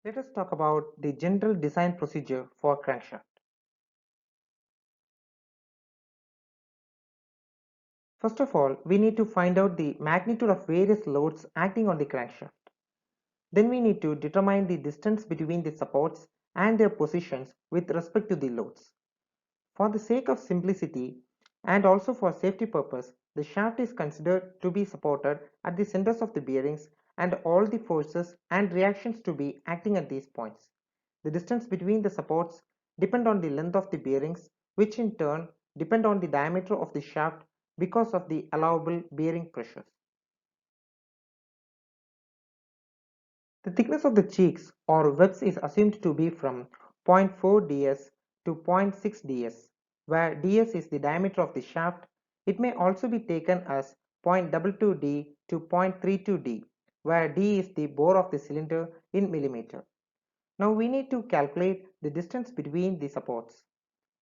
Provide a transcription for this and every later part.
Let us talk about the general design procedure for crankshaft. First of all, we need to find out the magnitude of various loads acting on the crankshaft. Then we need to determine the distance between the supports and their positions with respect to the loads. For the sake of simplicity and also for safety purpose, the shaft is considered to be supported at the centers of the bearings and all the forces and reactions to be acting at these points. The distance between the supports depend on the length of the bearings, which in turn depend on the diameter of the shaft because of the allowable bearing pressures. The thickness of the cheeks or webs is assumed to be from 0.4 ds to 0.6 ds, where ds is the diameter of the shaft. It may also be taken as 0.22 d to 0.32 d, where d is the bore of the cylinder in millimeter. Now we need to calculate the distance between the supports.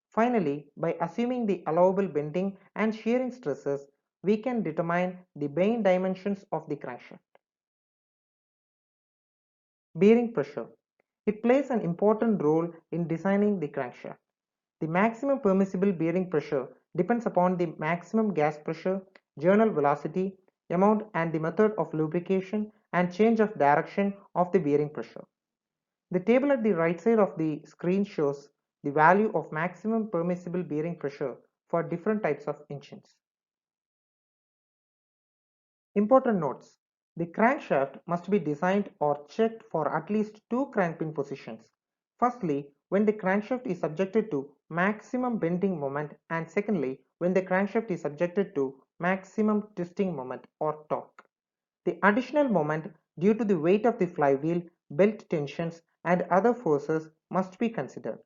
Finally, by assuming the allowable bending and shearing stresses, we can determine the main dimensions of the crankshaft. Bearing pressure. It plays an important role in designing the crankshaft. The maximum permissible bearing pressure depends upon the maximum gas pressure, journal velocity, amount and the method of lubrication and change of direction of the bearing pressure. The table at the right side of the screen shows the value of maximum permissible bearing pressure for different types of engines. Important notes. The crankshaft must be designed or checked for at least two crankpin positions. Firstly, when the crankshaft is subjected to maximum bending moment, and secondly, when the crankshaft is subjected to maximum twisting moment or torque. The additional moment due to the weight of the flywheel, belt tensions and other forces must be considered.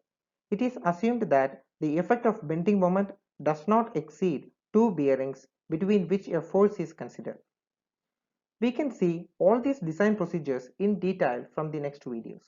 It is assumed that the effect of bending moment does not exceed two bearings between which a force is considered. We can see all these design procedures in detail from the next videos.